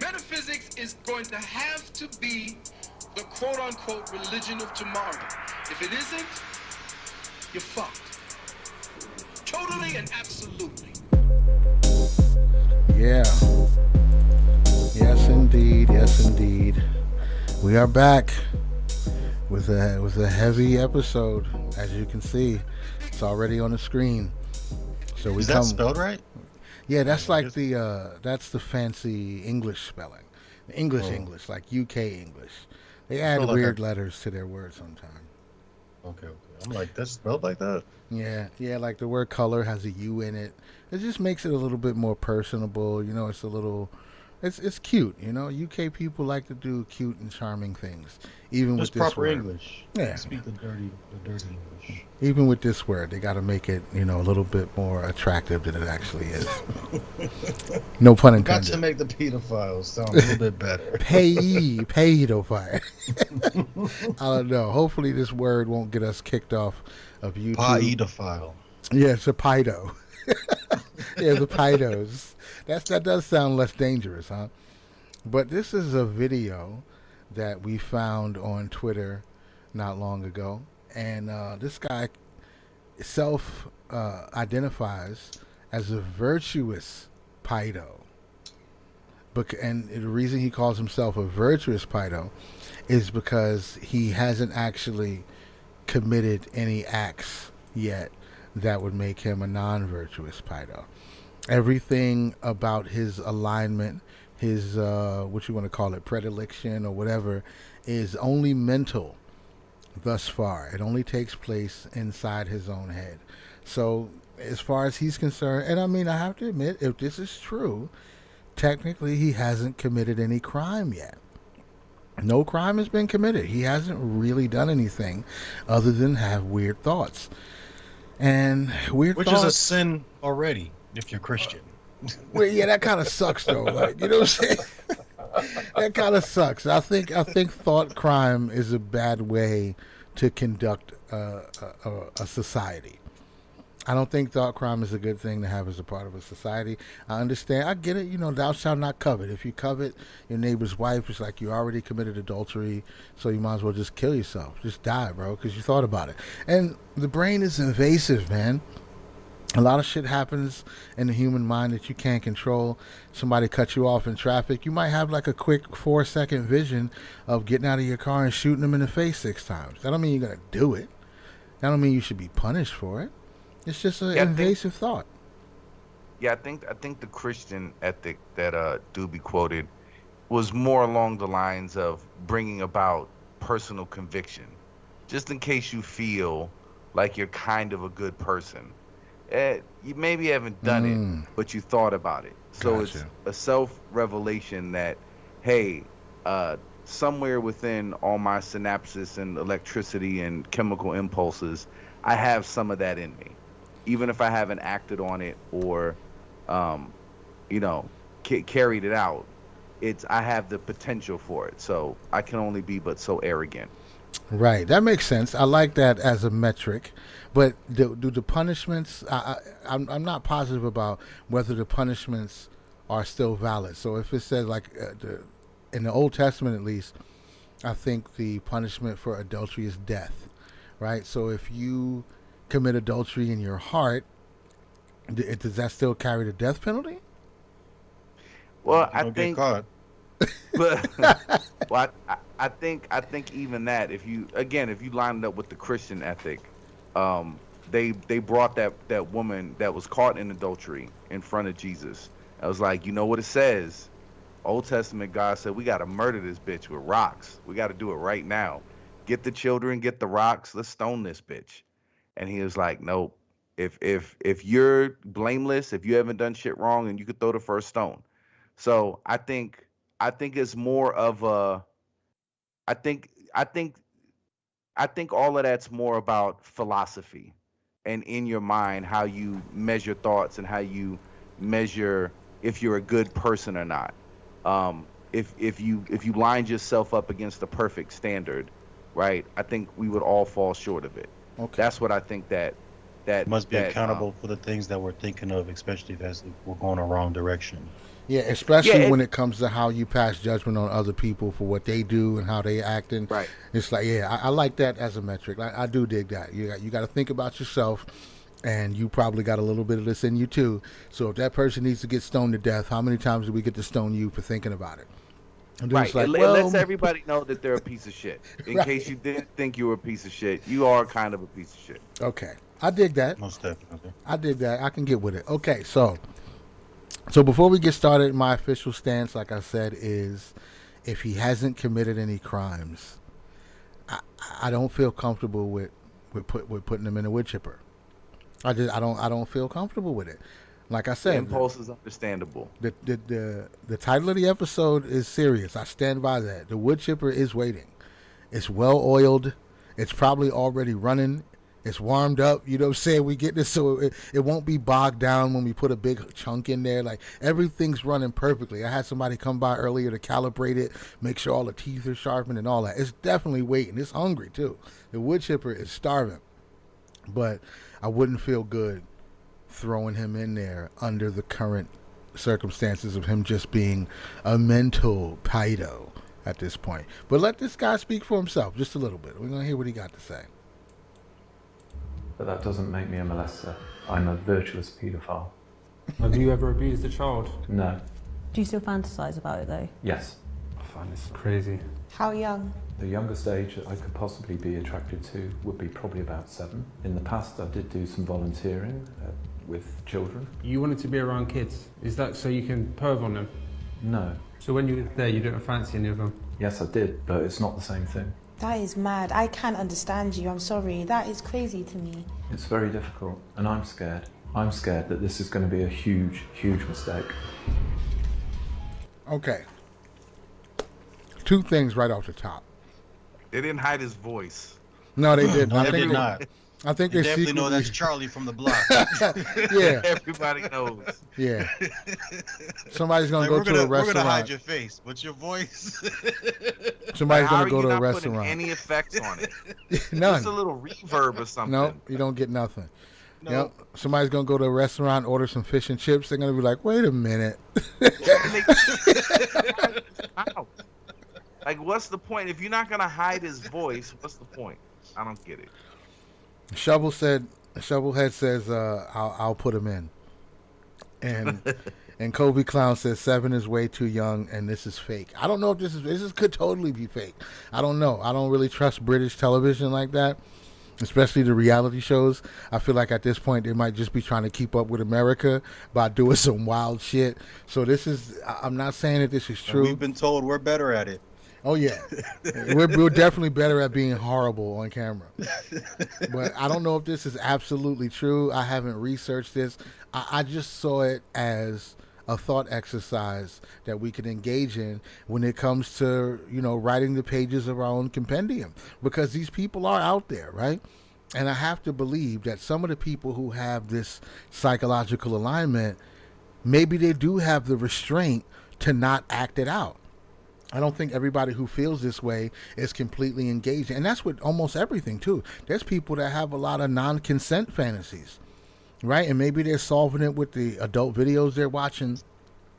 Metaphysics is going to have to be the quote-unquote religion of tomorrow. If it isn't, you're fucked. Totally and absolutely. Yeah. Yes, indeed. Yes, indeed. We are back with a heavy episode. As you can see, it's already on the screen. So we Is that come. spelled right? Yeah, that's I like guess. that's the fancy English spelling. English Oh, English, like UK English. They I add feel like I. weird letters to their words sometimes. Okay, okay. I'm like, that's spelled like that? Yeah, yeah, like the word color has a U in it. It just makes it a little bit more personable. It's a little, it's cute. UK people like to do cute and charming things, even with Just this proper word. English. Yeah, Speak the dirty English. even with this word, they got to make it, a little bit more attractive than it actually is. No pun Got to intended. make the pedophiles sound a little bit better. Pedophile. I don't know. Hopefully, this word won't get us kicked off of YouTube. Paedophile. Yeah, it's a pedo. Yeah, the pedos. That does sound less dangerous, huh? But this is a video that we found on Twitter not long ago, and this guy self identifies as a virtuous pedo. And the reason he calls himself a virtuous pedo is because he hasn't actually committed any acts yet that would make him a non-virtuous pedo. Everything about his alignment, his what you want to call it, predilection or whatever, is only mental thus far. It only takes place inside his own head. So as far as he's concerned, and I mean, I have to admit, if this is true, technically he hasn't committed any crime yet. No crime has been committed. He hasn't really done anything other than have weird thoughts. And weird Which thoughts. is a sin already, if you're Christian. Well, yeah, that kind of sucks though. Like, you know what I'm saying? That kind of sucks. I think thought crime is a bad way to conduct a society. I don't think thought crime is a good thing to have as a part of a society. I understand. I get it. Thou shalt not covet. If you covet your neighbor's wife, it's like you already committed adultery, so you might as well just kill yourself. Just die, bro, because you thought about it. And the brain is invasive, man. A lot of shit happens in the human mind that you can't control. Somebody cuts you off in traffic. You might have like a quick 4-second vision of getting out of your car and shooting them in the face 6 times. That don't mean you're going to do it. That don't mean you should be punished for it. It's just an Yeah, I think invasive thought. I think the Christian ethic that Doobie quoted was more along the lines of bringing about personal conviction, just in case you feel like you're kind of a good person. You maybe haven't done it, Mm, but you thought about it. So it's gotcha. a self-revelation that, hey, somewhere within all my synapses and electricity and chemical impulses, I have some of that in me, even if I haven't acted on it or, um, you know, carried it out. I have the potential for it. So I can only be but so arrogant. Right. That makes sense. I like that as a metric. But do the punishments, I'm not positive about whether the punishments are still valid. So if it says, like, in the Old Testament at least, I think the punishment for adultery is death. Right? So if you commit adultery in your heart, does that still carry the death penalty? Well, You I don't get think, caught. but well, I think even that, if you line it up with the Christian ethic, they brought that woman that was caught in adultery in front of Jesus. I was like, you know what it says? Old Testament God said we got to murder this bitch with rocks. We got to do it right now. Get the children, get the rocks. Let's stone this bitch. And he was like, nope. If you're blameless, if you haven't done shit wrong, and you could throw the first stone. So I think it's more of a I think I think I think all of that's more about philosophy and in your mind how you measure thoughts and how you measure if you're a good person or not. If you lined yourself up against the perfect standard, right? I think we would all fall short of it. Okay. That's what I think that that Must be that accountable for the things that we're thinking of, especially if we're going the wrong direction. Yeah, especially Yeah, when it comes to how you pass judgment on other people for what they do and how they acting. right. It's like, yeah, I like that as a metric. I do dig that. You got to think about yourself, and you probably got a little bit of this in you too. So if that person needs to get stoned to death, how many times do we get to stone you for thinking about it? And then Right. it's like, It well, lets everybody know that they're a piece of shit. In Right. case you didn't think you were a piece of shit, you are kind of a piece of shit. okay, I dig that. Most definitely. I dig that. I can get with it. Okay, so before we get started, my official stance, like I said, is if he hasn't committed any crimes, I don't feel comfortable with putting him in a wood chipper. I don't feel comfortable with it. Like I The said, impulse is understandable. the title of the episode is serious. I stand by that. The wood chipper is waiting. It's well oiled. It's probably already running. It's warmed up. You know what I'm saying? We get this so it won't be bogged down when we put a big chunk in there. Like everything's running perfectly. I had somebody come by earlier to calibrate it, make sure all the teeth are sharpened and all that. It's definitely waiting. It's hungry too. The wood chipper is starving. But I wouldn't feel good throwing him in there under the current circumstances of him just being a mental pedo at this point. But let this guy speak for himself just a little bit. We're going to hear what he got to say. But that doesn't make me a molester. I'm a virtuous paedophile. Have you ever abused a child? No. Do you still fantasize about it though? Yes. I find this crazy. How young? The youngest age I could possibly be attracted to would be probably about 7. In the past, I did do some volunteering with children. You wanted to be around kids. Is that so you can perv on them? No. So when you were there, you didn't fancy any of them? Yes, I did, but it's not the same thing. That is mad. I can't understand you. I'm sorry. That is crazy to me. It's very difficult, and I'm scared. I'm scared that this is going to be a huge, huge mistake. Okay. 2 things right off the top. They didn't hide his voice. No, they didn't. No, they did not. I think You they definitely know secretly- that's Charlie from the block. Yeah, Everybody knows. yeah. Somebody's gonna Like, go we're to gonna, a we're gonna hide restaurant. your face, but your voice. Somebody's How gonna are go you to a not putting restaurant. any effects on it? None. Just a little reverb or something. No, you don't get nothing. No. Yep. Somebody's gonna go to a restaurant, order some fish and chips. They're gonna be like, "Wait a minute." How? Like, what's the point? If you're not gonna hide his voice, what's the point? I don't get it. Shovelhead says, I'll put him in. And Kobe Clown says 7 is way too young and this is fake. I don't know if this could totally be fake. I don't know. I don't really trust British television like that, especially the reality shows. I feel like at this point they might just be trying to keep up with America by doing some wild shit. So I'm not saying that this is And true. we've been told we're better at it. Oh yeah, we're definitely better at being horrible on camera. But I don't know if this is absolutely true. I haven't researched this. I just saw it as a thought exercise that we can engage in when it comes to, writing the pages of our own compendium, because these people are out there, right? And I have to believe that some of the people who have this psychological alignment, maybe they do have the restraint to not act it out. I don't think everybody who feels this way is completely engaged. And that's with almost everything, too. There's people that have a lot of non-consent fantasies, right? And maybe they're solving it with the adult videos they're watching.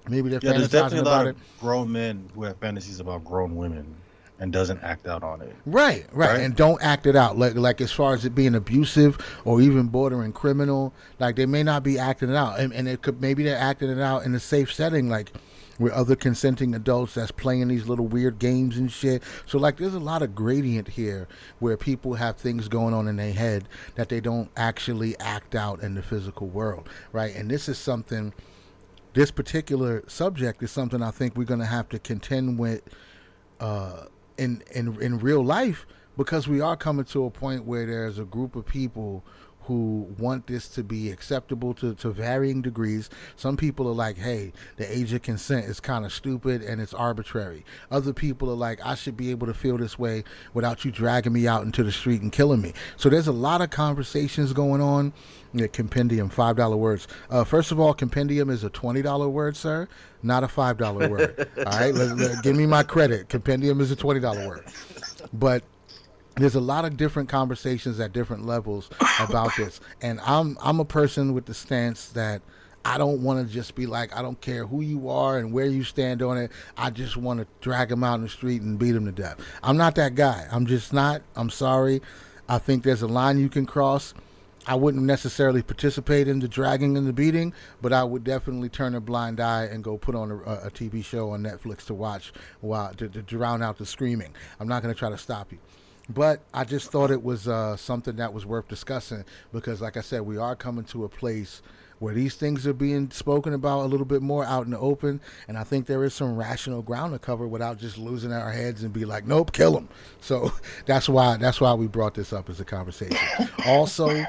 Maybe they're Yeah, there's fantasizing definitely a lot about of it. grown men who have fantasies about grown women and doesn't act out on it. Right. And don't act it out. Like as far as it being abusive or even bordering criminal, like they may not be acting it out. And it could, maybe they're acting it out in a safe setting, like with other consenting adults that's playing these little weird games and shit. So like there's a lot of gradient here where people have things going on in their head that they don't actually act out in the physical world, right? And this particular subject is something I think we're going to have to contend with in real life, because we are coming to a point where there's a group of people who want this to be acceptable to varying degrees. Some people are like, hey, the age of consent is kind of stupid and it's arbitrary. Other people are like, I should be able to feel this way without you dragging me out into the street and killing me. So there's a lot of conversations going on. Yeah, compendium, $5 words. First of all, compendium is a $20 word, sir, not a $5 word. All right, give me my credit. Compendium is a $20 word. But there's a lot of different conversations at different levels about this. And I'm a person with the stance that I don't want to just be like, I don't care who you are and where you stand on it. I just want to drag him out in the street and beat him to death. I'm not that guy. I'm just not. I'm sorry. I think there's a line you can cross. I wouldn't necessarily participate in the dragging and the beating, but I would definitely turn a blind eye and go put on a TV show on Netflix to watch while to drown out the screaming. I'm not going to try to stop you. But I just thought it was something that was worth discussing because, like I said, we are coming to a place where these things are being spoken about a little bit more out in the open, and I think there is some rational ground to cover without just losing our heads and be like, nope, kill them. So that's why we brought this up as a conversation. Also,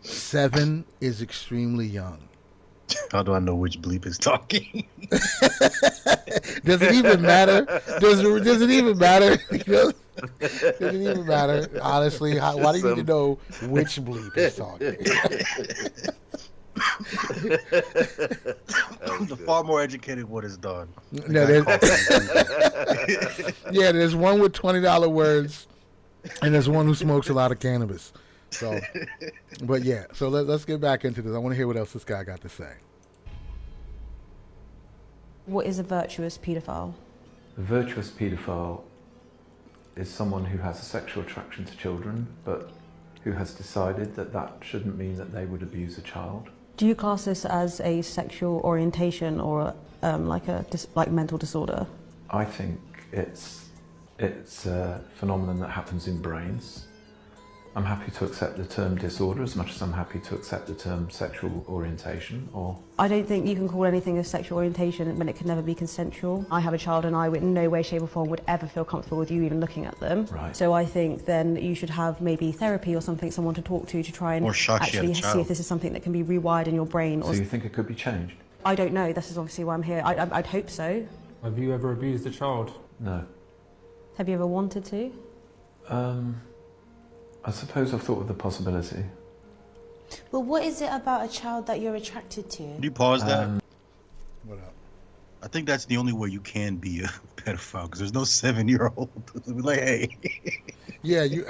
7 is extremely young. How do I know which bleep is talking? Does it even matter? Does it even matter? Does it even matter? Honestly, why do you need to know which bleep is talking? The far more educated one is done. No, yeah, there's one with $20 words, and there's one who smokes a lot of cannabis. So, but yeah, so let's get back into this. I want to hear what else this guy got to say. What is a virtuous paedophile? A virtuous paedophile is someone who has a sexual attraction to children, but who has decided that that shouldn't mean that they would abuse a child. Do you class this as a sexual orientation or like mental disorder? I think it's a phenomenon that happens in brains. I'm happy to accept the term disorder as much as I'm happy to accept the term sexual orientation. Or I don't think you can call anything a sexual orientation when it can never be consensual. I have a child and I would in no way, shape or form would ever feel comfortable with you even looking at them. Right. So I think then you should have maybe therapy or something, someone to talk to try and actually see if this is something that can be rewired in your brain. So you think it could be changed? I don't know. This is obviously why I'm here. I'd hope so. Have you ever abused a child? No. Have you ever wanted to? I suppose I've thought of the possibility. But what is it about a child that you're attracted to? Can you pause that? What up? I think that's the only way you can be a pedophile because there's no 7-year-old. Like, hey. Yeah, you.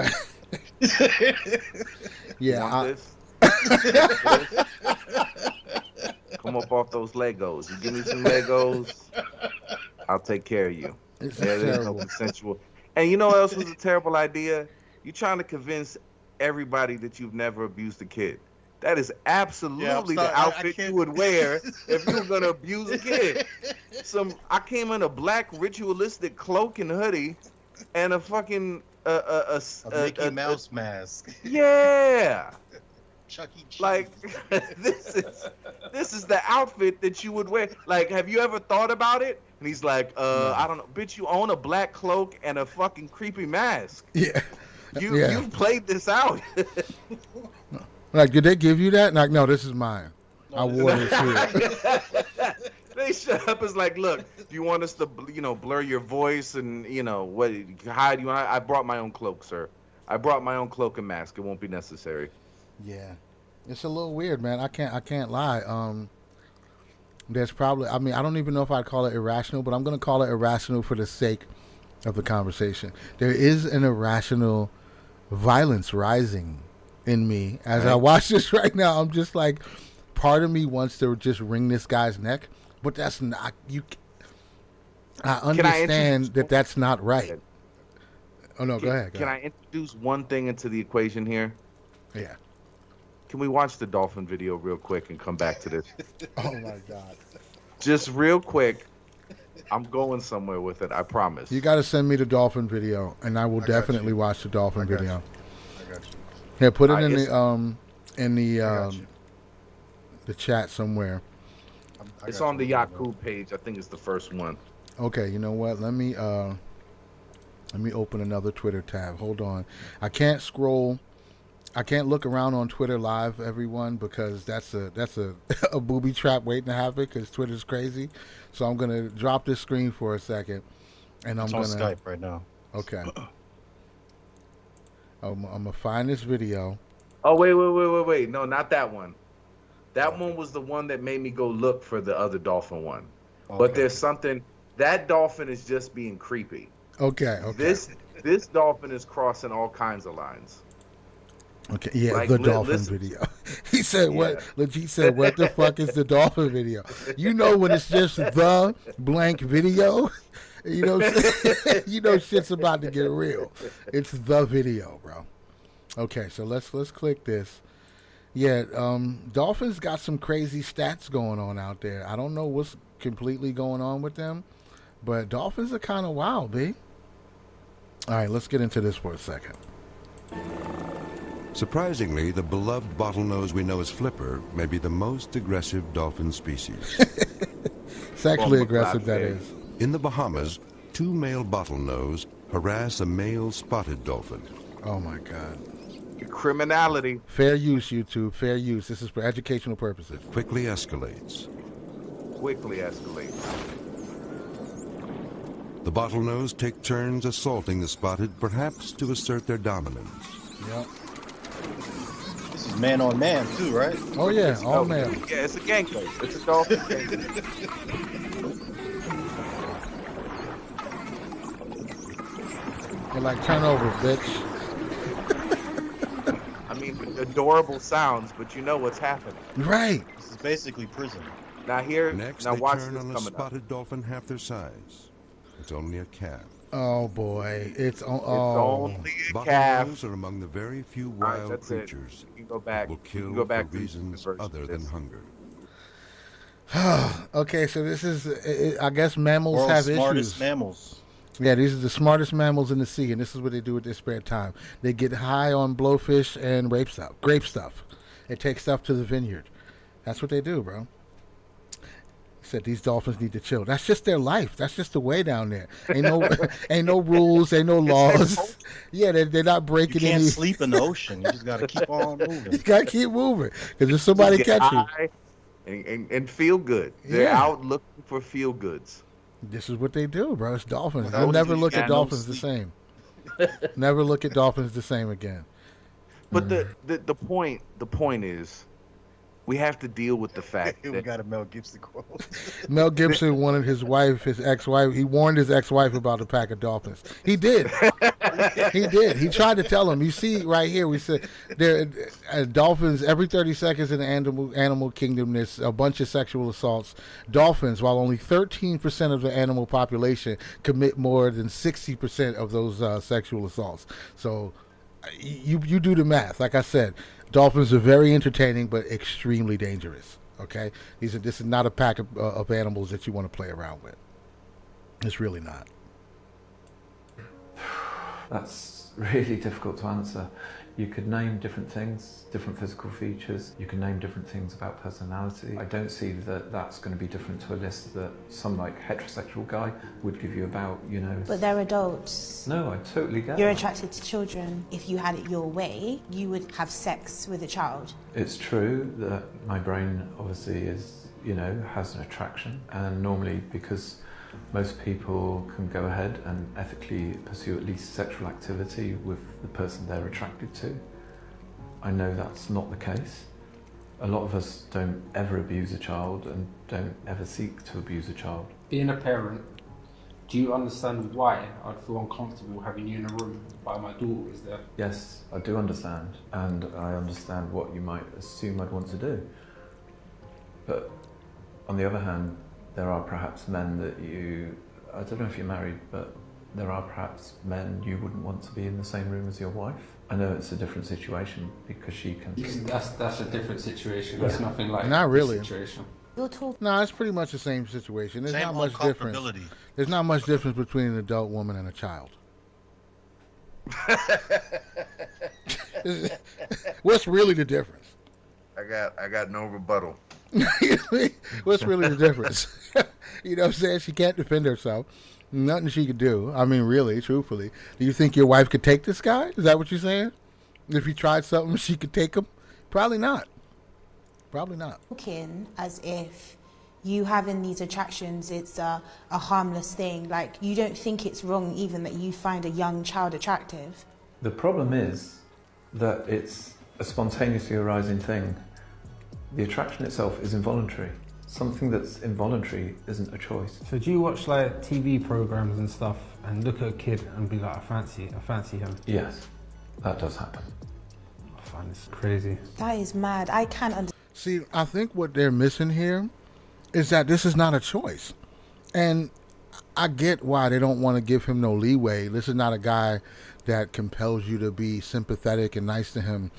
Yeah. Come up off those Legos. You give me some Legos, I'll take care of you. It's There's no terrible. consensual. And you know what else was a terrible idea? You're trying to convince everybody that you've never abused a kid. That is absolutely the outfit you would wear if you were gonna abuse a kid. I came in a black ritualistic cloak and hoodie, and a fucking a Mickey Mouse mask. Yeah. Chuck E. Cheese. Like this is the outfit that you would wear. Like, have you ever thought about it? And he's like, I don't know, bitch, you own a black cloak and a fucking creepy mask. Yeah. You've played this out. Like, did they give you that? Like, no, this is mine. I wore this here. They shut up. It's like, look, do you want us to, blur your voice and, what hide you? I brought my own cloak, sir. I brought my own cloak and mask. It won't be necessary. Yeah, it's a little weird, man. I can't lie. There's probably, I don't even know if I'd call it irrational, but I'm gonna call it irrational for the sake of the conversation. There is an irrational violence rising in me as I watch this right now. I'm just like, part of me wants to just wring this guy's neck, but that's not you. I understand that that's not right. Oh no, go ahead. Can I introduce one thing into the equation here? Yeah. Can we watch the dolphin video real quick and come back to this? Oh my God. Just real quick. I'm going somewhere with it, I promise. You got to send me the dolphin video, and I will definitely watch the dolphin video. I got you. Yeah, put it in the chat somewhere. It's on the Yahoo page. I think it's the first one. Okay, you know what? Let me open another Twitter tab. Hold on. I can't scroll. I can't look around on Twitter live, everyone, because that's a booby trap waiting to happen because Twitter's crazy. So I'm gonna drop this screen for a second, and It's on Skype right now. Okay. I'm gonna find this video. Oh wait! No, not that one. That one was the one that made me go look for the other dolphin one. Okay. But there's something. That dolphin is just being creepy. Okay. This dolphin is crossing all kinds of lines. Okay, yeah, Like, the dolphin listen. video. He said, Yeah. "What?" Legit said, "What the fuck is the dolphin video?" You know when it's just the blank video. You know, you know shit's about to get real. It's the video, bro. Okay, so let's click this. Yeah, dolphins got some crazy stats going on out there. I don't know what's completely going on with them, but dolphins are kind of wild, B. All right, let's get into this for a second. Surprisingly, the beloved bottlenose we know as Flipper may be the most aggressive dolphin species. Sexually aggressive, that is. In the Bahamas, 2 male bottlenose harass a male spotted dolphin. Oh my God. Criminality. Fair use, YouTube. Fair use. This is for educational purposes. Quickly escalates. Quickly escalates. The bottlenose take turns assaulting the spotted, perhaps to assert their dominance. Yep. This is man on man too, right? Oh yeah, all male. Yeah, it's a gangbang. It's a dolphin gang. They're like, turn over, bitch. I mean, adorable sounds, but you know what's happening. Right. This is basically prison. Now here, Next, now they watch turn this on a coming up. spotted dolphin half their size. It's only a calf. Oh boy, it's It's oh. only a calf. Bottlenose are among the very few All right, wild that's it. creatures You can go that back. will You kill can go back for to reasons the version other of than this. hunger. Okay, so this is, I guess mammals World's have smartest issues. mammals. Yeah, these are the smartest mammals in the sea, and this is what they do with their spare time. They get high on blowfish and grape stuff. They take stuff to the vineyard. That's what they do, bro. Said these dolphins need to chill. That's just their life. That's just the way down there. Ain't no, ain't no rules. Ain't no laws. Yeah, they're not You breaking can't any. sleep in the ocean. You just got to keep on moving. You gotta keep moving because if somebody Just get catch you, high and feel good. They're Yeah. out looking for feel goods. this is what they do, bro. It's dolphins. Without You'll never you, look you at got no dolphins the sleep. same. Never look at dolphins the same again. But the point is, we have to deal with the fact We that got a Mel Gibson quote. Mel Gibson wanted his ex-wife, he warned his ex-wife about a pack of dolphins. He did. He did. He tried to tell him. You see right here, we said there dolphins every 30 seconds in the animal kingdom. There's a bunch of sexual assaults. Dolphins, while only 13% of the animal population commit more than 60% of those sexual assaults. So you do the math. Like I said, dolphins are very entertaining but extremely dangerous. Okay, this is not a pack of animals that you want to play around with. It's really not. That's really difficult to answer. You could name different things, different physical features. You can name different things about personality. I don't see that that's going to be different to a list that some like heterosexual guy would give you about, you know. But they're adults. No, I totally get You're that. attracted to children. If you had it your way, you would have sex with a child. It's true that my brain obviously is, you know, has an attraction, and normally because most people can go ahead and ethically pursue at least sexual activity with the person they're attracted to. I know that's not the case. A lot of us don't ever abuse a child and don't ever seek to abuse a child. Being a parent, do you understand why I'd feel uncomfortable having you in a room while my daughter is there? Yes, I do understand, and I understand what you might assume I'd want to do. But on the other hand, there are perhaps men that I don't know if you're married, but there are perhaps men you wouldn't want to be in the same room as your wife. I know it's a different situation because she can... That's a different situation. That's nothing like Not really. this situation. You're talking. No, it's pretty much the same situation. There's Same not much difference. uncomfortability. There's not much difference between an adult woman and a child. What's really the difference? I got no rebuttal. What's really the difference? You know what I'm saying? She can't defend herself. Nothing she could do. I mean, really, truthfully. Do you think your wife could take this guy? Is that what you're saying? If you tried something, she could take him? Probably not. Probably not. Talking as if you having these attractions, it's a harmless thing. Like, you don't think it's wrong even that you find a young child attractive. The problem is that it's a spontaneously arising thing. The attraction itself is involuntary. Something that's involuntary isn't a choice. So do you watch like TV programs and stuff and look at a kid and be like, I fancy him? Yes, that does happen. fun. It's crazy. That is mad. I can't understand. See, I think what they're missing here is that this is not a choice. And I get why they don't want to give him no leeway. This is not a guy that compels you to be sympathetic and nice to him,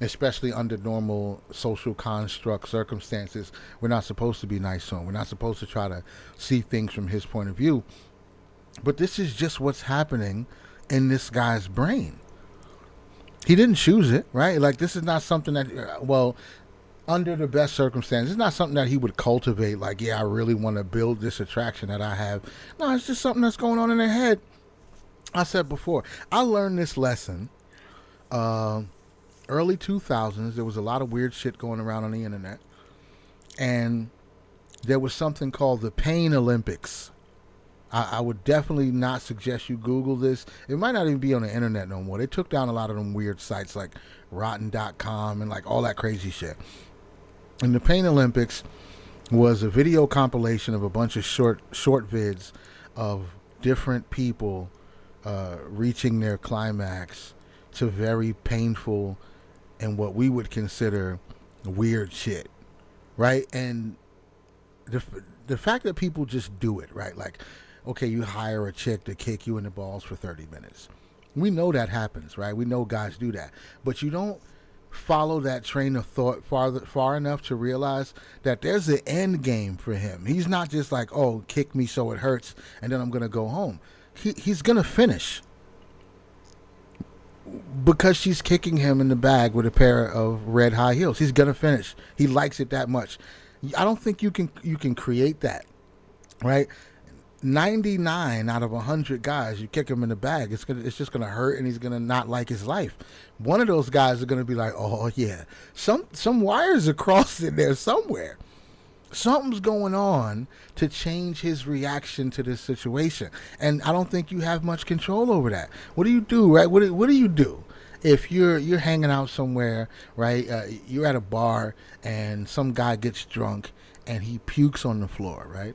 especially under normal social construct circumstances. We're not supposed to be nice to him. We're not supposed to try to see things from his point of view. But this is just what's happening in this guy's brain. He didn't choose it, right? Like, this is not something that, well, under the best circumstances, it's not something that he would cultivate. Like, yeah, I really want to build this attraction that I have. No, it's just something that's going on in their head. I said before, I learned this lesson early 2000s. There was a lot of weird shit going around on the internet. And there was something called the Pain Olympics. I would definitely not suggest you Google this. It might not even be on the internet no more. They took down a lot of them weird sites like rotten.com and like all that crazy shit. And the Pain Olympics was a video compilation of a bunch of short vids of different people reaching their climax to very painful and what we would consider weird shit, right? And the fact that people just do it, right? Like, okay, you hire a chick to kick you in the balls for 30 minutes. We know that happens, right? We know guys do that. But you don't follow that train of thought far enough to realize that there's an end game for him. He's not just like, oh, kick me so it hurts and then I'm going to go home. He's going to finish because she's kicking him in the bag with a pair of red high heels. He's going to finish. He likes it that much. I don't think you can create that, right? 99 out of 100 guys, you kick him in the bag, it's just gonna hurt, and he's gonna not like his life. One of those guys are gonna be like, oh yeah, some wires are crossed in there somewhere. Something's going on to change his reaction to this situation, and I don't think you have much control over that. What do you do, right? What do you do if you're hanging out somewhere, right? You're at a bar and some guy gets drunk and he pukes on the floor, right?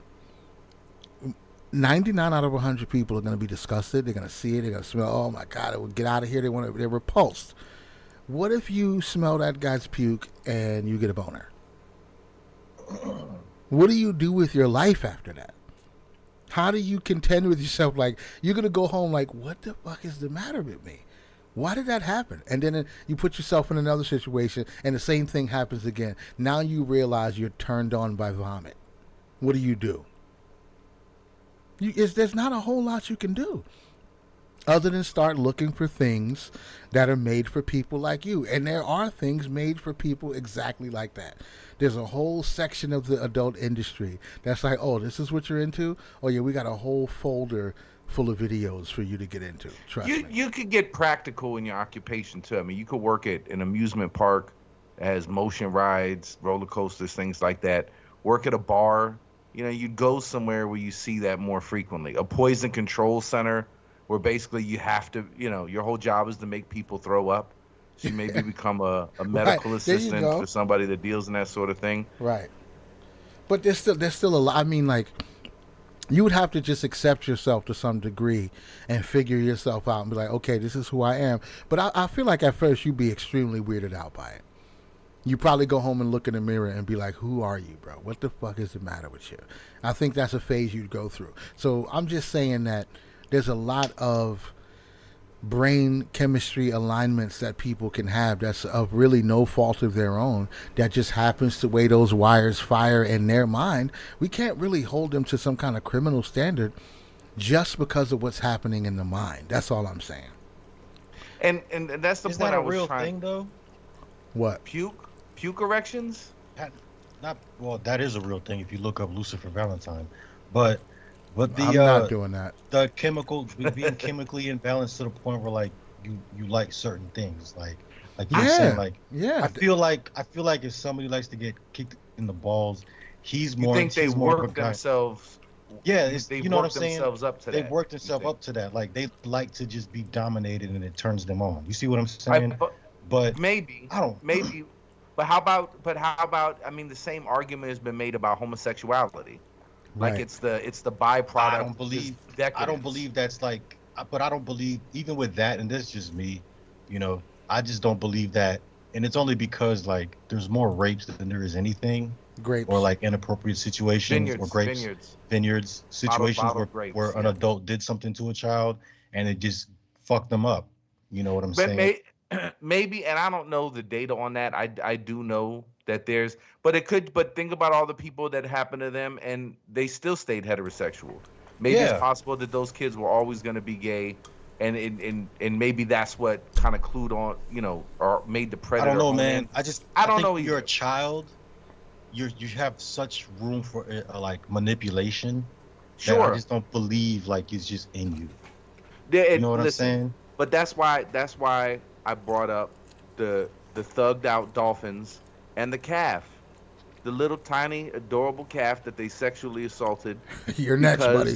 99 out of 100 people are going to be disgusted. They're going to see it. They're going to smell, oh my God, it will get out of here. They're repulsed. What if you smell that guy's puke and you get a boner? What do you do with your life after that? How do you contend with yourself? Like, you're going to go home like, what the fuck is the matter with me? Why did that happen? And then you put yourself in another situation and the same thing happens again. Now you realize you're turned on by vomit. What do you do? There's not a whole lot you can do other than start looking for things that are made for people like you. And there are things made for people exactly like that. There's a whole section of the adult industry that's like, oh, this is what you're into? Oh, yeah, we got a whole folder full of videos for you to get into. Trust me. You could get practical in your occupation, too. I mean, you could work at an amusement park that has motion rides, roller coasters, things like that. Work at a bar. You know, you'd go somewhere where you see that more frequently. A poison control center where basically you have to, you know, your whole job is to make people throw up. So you maybe become a medical assistant for somebody that deals in that sort of thing. Right. But there's still a lot. I mean, like, you would have to just accept yourself to some degree and figure yourself out and be like, okay, this is who I am. But I feel like at first you'd be extremely weirded out by it. You probably go home and look in the mirror and be like, who are you, bro? What the fuck is the matter with you? I think that's a phase you'd go through. So I'm just saying that there's a lot of brain chemistry alignments that people can have that's of really no fault of their own, that just happens the way those wires fire in their mind. We can't really hold them to some kind of criminal standard just because of what's happening in the mind. That's all I'm saying. And that's the Is point that I a was real trying. thing though? What? Puke erections? Well, that is a real thing if you look up Lucifer Valentine, but the I'm not doing that. The chemical being chemically imbalanced to the point where like you like certain things, like you're saying, like I feel like if somebody likes to get kicked in the balls, he's more. You think they work themselves? Yeah, they've you know what I'm worked saying. Themselves up to they've that. worked themselves up to that. Like they like to just be dominated, and it turns them on. You see what I'm saying? But maybe I don't. Maybe. But how about? I mean, the same argument has been made about homosexuality. Like Right. it's the byproduct. I don't believe that's like. But I don't believe even with that, and this is just me. You know, I just don't believe that and it's only because like there's more rapes than there is anything. Grapes. Or like inappropriate situations or grapes. Vineyards situations bottled where, grapes, an adult did something to a child and it just fucked them up. You know what I'm But saying? maybe, and I don't know the data on that. I do know that there's, but it could. But think about all the people that happened to them, and they still stayed heterosexual. Maybe it's possible that those kids were always going to be gay, and maybe that's what kind of clued on, or made the predator. I don't know, man. I don't know. You're either. a child. You have such room for like manipulation. Sure. I just don't believe like it's just in you. You know what I'm saying? But that's why I brought up the thugged out dolphins and the calf, the little tiny adorable calf that they sexually assaulted. You're next, buddy.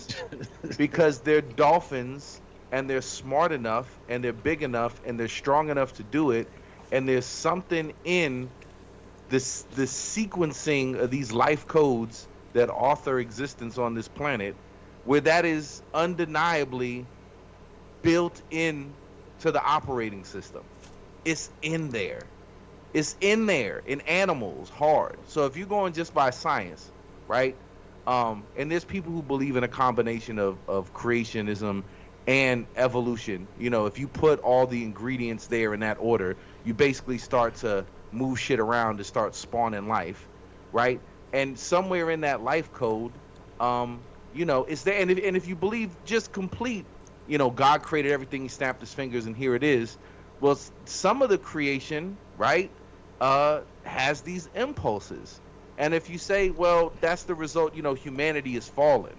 Because they're dolphins and they're smart enough and they're big enough and they're strong enough to do it, and there's something in this sequencing of these life codes that author existence on this planet, where that is undeniably built in to the operating system. It's in there. It's in there in animals hard. So if you're going just by science, right? And there's people who believe in a combination of creationism and evolution. If you put all the ingredients there in that order, you basically start to move shit around to start spawning life, right? And somewhere in that life code, it's there. And if you believe just complete, God created everything, he snapped his fingers and here it is. Well, some of the creation, right, has these impulses. And if you say, well, that's the result, humanity is fallen.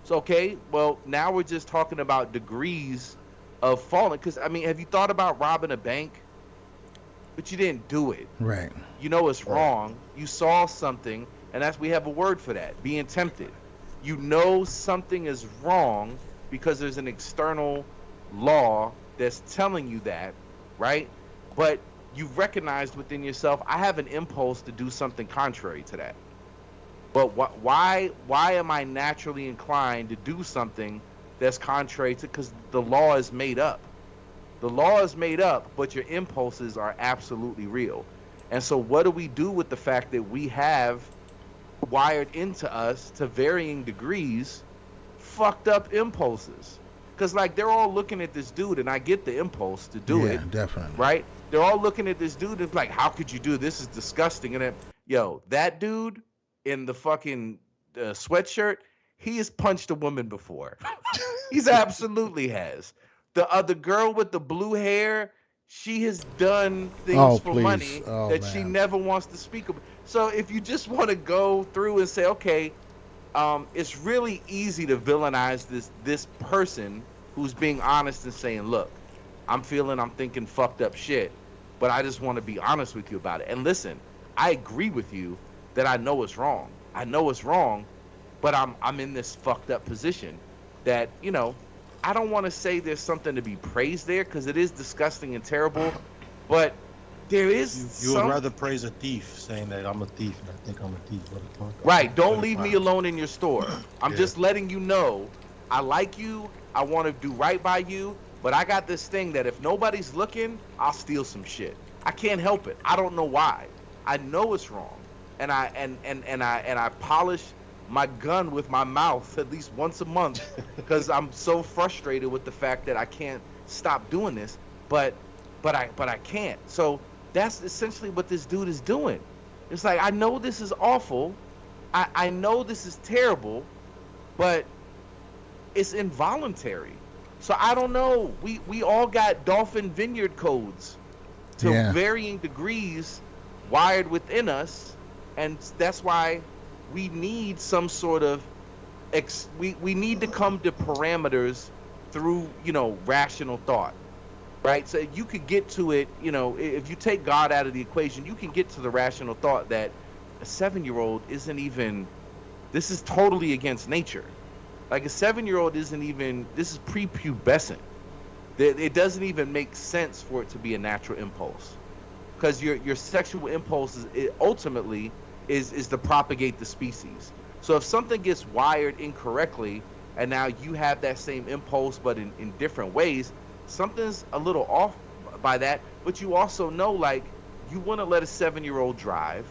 So, okay, well, now we're just talking about degrees of falling. Because, have you thought about robbing a bank? But you didn't do it. Right. It's wrong. You saw something, and we have a word for that, being tempted. Something is wrong because there's an external law that's telling you that, right? But you've recognized within yourself, I have an impulse to do something contrary to that. But why am I naturally inclined to do something that's contrary to? Because the law is made up. The law is made up, but your impulses are absolutely real. And so what do we do with the fact that we have wired into us to varying degrees fucked up impulses? Because they're all looking at this dude, and I get the impulse to do it. Yeah, definitely. Right? They're all looking at this dude and like, how could you do this? Is disgusting. And then, that dude in the fucking sweatshirt, he has punched a woman before. He's absolutely has. The other girl with the blue hair, she has done things for money that she never wants to speak about. So if you just want to go through and say, okay, it's really easy to villainize this person who's being honest and saying, look, I'm thinking fucked up shit, but I just want to be honest with you about it. And listen, I agree with you that I know it's wrong. I know it's wrong, but I'm in this fucked up position that, I don't want to say there's something to be praised there because it is disgusting and terrible, but there is you would rather praise a thief saying that I'm a thief and I think I'm a thief. Right. Don't leave me alone in your store. I'm just letting you know I like you. I want to do right by you, but I got this thing that if nobody's looking, I'll steal some shit. I can't help it. I don't know why. I know it's wrong, and I polish my gun with my mouth at least once a month because I'm so frustrated with the fact that I can't stop doing this, but I can't. So that's essentially what this dude is doing. It's like, I know this is awful, I know this is terrible, but it's involuntary. So I don't know. We all got dolphin vineyard codes to varying degrees wired within us, and that's why we need some sort of we need to come to parameters through rational thought, right? So you could get to it, if you take God out of the equation, you can get to the rational thought that a 7-year-old isn't even, this is totally against nature. Like a 7-year-old isn't even, this is prepubescent. It doesn't even make sense for it to be a natural impulse, because your sexual impulse ultimately is to propagate the species. So if something gets wired incorrectly and now you have that same impulse but in different ways, something's a little off by that. But you also know, like, you wouldn't let a 7-year-old drive.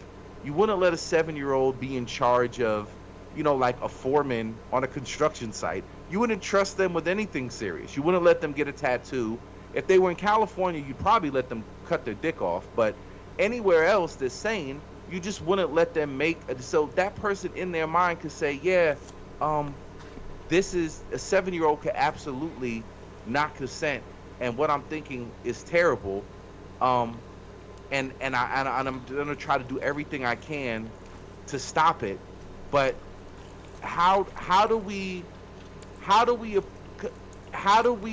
You wouldn't let a 7-year-old be in charge of, like a foreman on a construction site. You wouldn't trust them with anything serious. You wouldn't let them get a tattoo. If they were in California, you'd probably let them cut their dick off. But anywhere else that's sane, you just wouldn't let them make. So that person in their mind could say, yeah, this is a 7-year-old could absolutely not consent, and what I'm thinking is terrible. And I'm gonna try to do everything I can to stop it. But how do we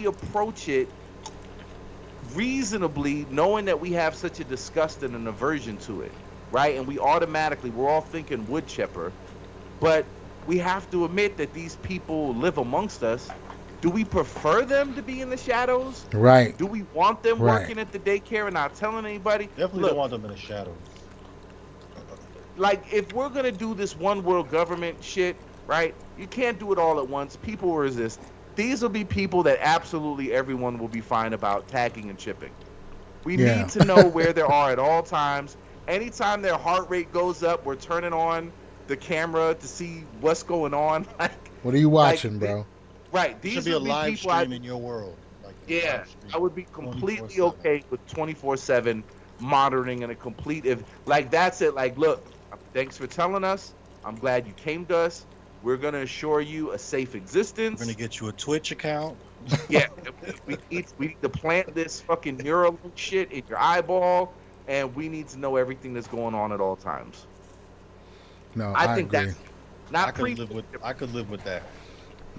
approach it reasonably, knowing that we have such a disgust and an aversion to it, right? And we're all thinking WoodChipper, but we have to admit that these people live amongst us. Do we prefer them to be in the shadows? Right. Do we want them working at the daycare and not telling anybody? Definitely don't want them in the shadows. Like, if we're going to do this one world government shit, right, you can't do it all at once. People will resist. These will be people that absolutely everyone will be fine about tagging and chipping. We need to know where they are at all times. Anytime their heart rate goes up, we're turning on the camera to see what's going on. Like, what are you watching, bro? Right. These should be a live stream in your world. Like, yeah, I would be completely okay with 24/7 monitoring and a complete. That's it. Like, look, thanks for telling us. I'm glad you came to us. We're gonna assure you a safe existence. We're gonna get you a Twitch account. Yeah, we need to plant this fucking Neuralink shit in your eyeball, and we need to know everything that's going on at all times. No, I think agree. that's not. I could live with that.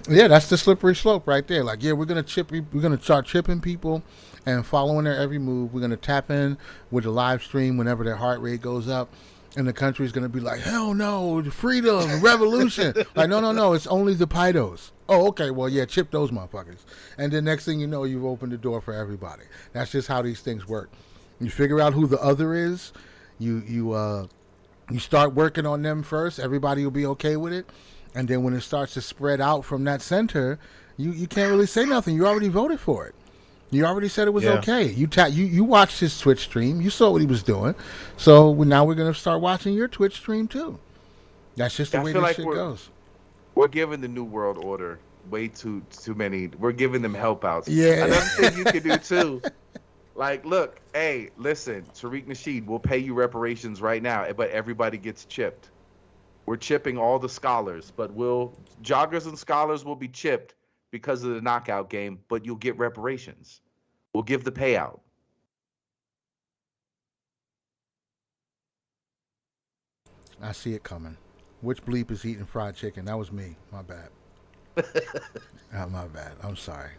Yeah, that's the slippery slope right there. Like, yeah, we're gonna start chipping people and following their every move. We're gonna tap in with a live stream whenever their heart rate goes up, and the country's gonna be like, hell no, freedom, revolution. Like, no, it's only the pedos. Oh, okay, well, yeah, chip those motherfuckers. And then next thing you know, you've opened the door for everybody. That's just how these things work. You figure out who the other is. You start working on them first. Everybody will be okay with it. And then when it starts to spread out from that center, you can't really say nothing. You already voted for it. You already said it was okay. You watched his Twitch stream. You saw what he was doing. So now we're going to start watching your Twitch stream too. That's just the way this shit goes. We're giving the New World Order way too many. We're giving them help outs. Yeah. Another thing you can do too. Like, look, hey, listen, Tariq Nasheed, we'll pay you reparations right now, but everybody gets chipped. We're chipping all the scholars, but joggers and scholars will be chipped because of the knockout game, but you'll get reparations. We'll give the payout. I see it coming. Which bleep is eating fried chicken? That was me. My bad. My bad. I'm sorry.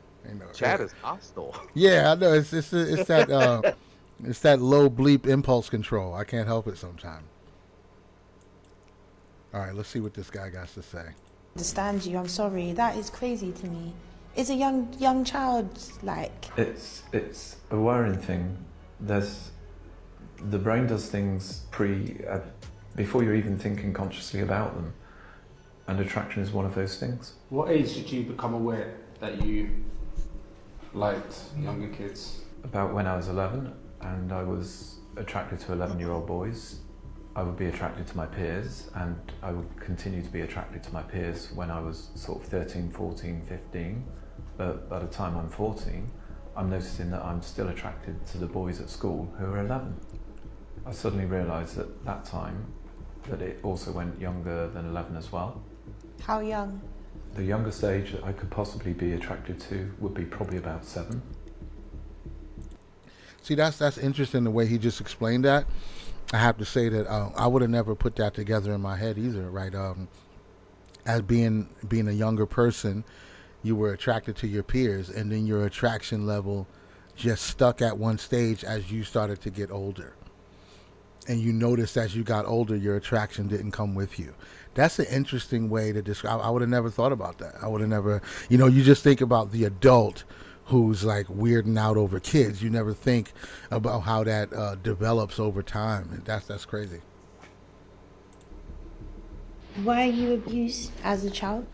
Chat is hostile. Yeah, I know. It's that it's that low bleep impulse control. I can't help it sometimes. All right, let's see what this guy got to say. Understand you. I'm sorry. That is crazy to me. It's a young child. Like, it's a worrying thing. The brain does things before you're even thinking consciously about them, and attraction is one of those things. What age did you become aware that you liked younger kids? About when I was 11, and I was attracted to 11-year-old boys. I would be attracted to my peers, and I would continue to be attracted to my peers when I was sort of 13, 14, 15. But by the time I'm 14, I'm noticing that I'm still attracted to the boys at school who are 11. I suddenly realised at that time that it also went younger than 11 as well. how young? The youngest age that I could possibly be attracted to would be probably about 7. See, that's interesting the way he just explained that. I have to say that I would have never put that together in my head either, right? As being a younger person, you were attracted to your peers, and then your attraction level just stuck at one stage as you started to get older. And you noticed as you got older, your attraction didn't come with you. That's an interesting way to describe. I would have never thought about that. I would have never, you just think about the adult who's like weirding out over kids. You never think about how that develops over time. That's crazy. Were you abused as a child?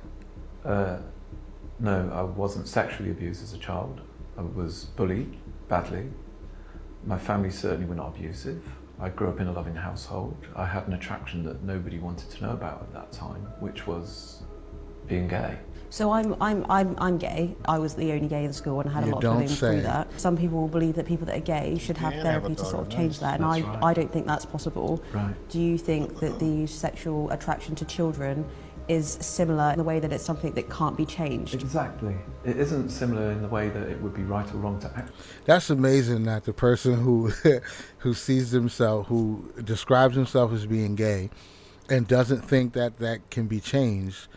No, I wasn't sexually abused as a child. I was bullied badly. My family certainly were not abusive. I grew up in a loving household. I had an attraction that nobody wanted to know about at that time, which was being gay. So I'm gay. I was the only gay in school and I had a lot of bullying through that. Some people believe that people that are gay should have therapy to sort of change that, and I don't think that's possible. Right. Do you think that the sexual attraction to children is similar in the way that it's something that can't be changed? Exactly. It isn't similar in the way that it would be right or wrong to act. That's amazing that the person who who sees himself, who describes himself as being gay and doesn't think that that can be changed,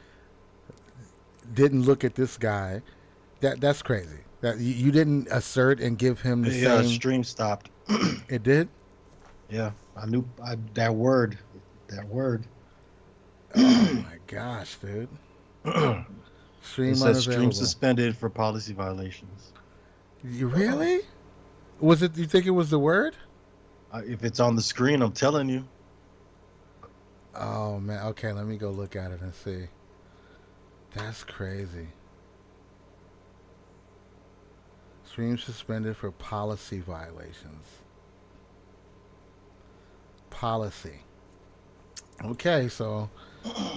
didn't look at this guy. That's crazy. That you didn't assert and give him the same. Stream stopped. It did? Yeah, I knew that word. Oh my gosh, dude. Stream it says unavailable. stream suspended for policy violations. You really? Was it? You think it was the word? If it's on the screen, I'm telling you. Oh man. Okay, let me go look at it and see. That's crazy. Stream suspended for policy violations. Policy. Okay, so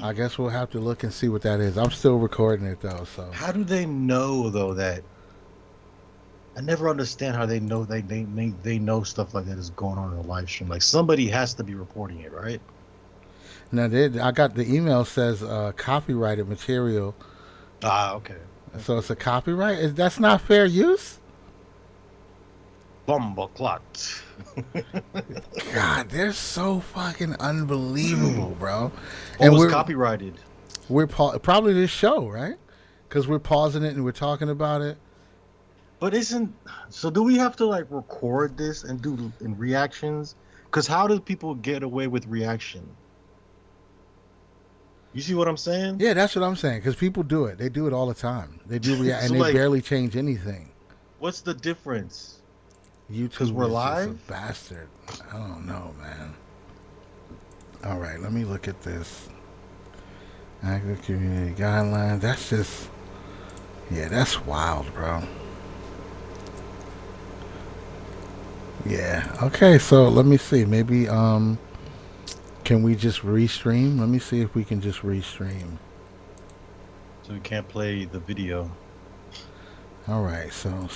I guess we'll have to look and see what that is. I'm still recording it though, so. How do they know though that? I never understand how they know they know stuff like that is going on in a live stream. Like somebody has to be reporting it, right? Now, I got the email says copyrighted material. Ah, okay. So it's a copyright? That's not fair use? Bumbleclot. God, they're so fucking unbelievable, bro. And was copyrighted? We're probably this show, right? Because we're pausing it and we're talking about it. But so do we have to like record this and do in reactions? Because how do people get away with reaction? You see what I'm saying? Yeah, that's what I'm saying. Because people do it. They do it all the time. They do react, and they barely change anything. What's the difference? YouTube we're is live? just a bastard. I don't know, man. All right, let me look at this. Active community guidelines. That's just, yeah, that's wild, bro. Yeah. Okay, so let me see. Maybe can we just restream? Let me see if we can just restream. So we can't play the video. All right, so